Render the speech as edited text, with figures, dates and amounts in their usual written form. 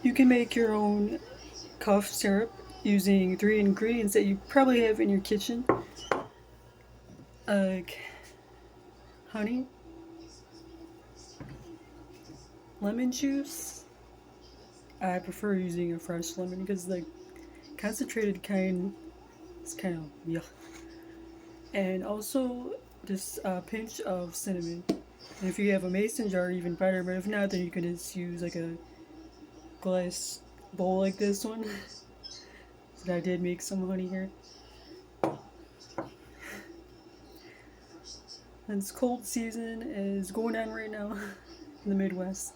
You can make your own cough syrup using 3 ingredients that you probably have in your kitchen, like honey, lemon juice. I prefer using a fresh lemon because the concentrated kind is kind of yuck. And also just a pinch of cinnamon. And if you have a mason jar, even better. But if not, then you can just use like a glass bowl like this one. So I did make some honey here. And it's cold season is going on right now in the Midwest.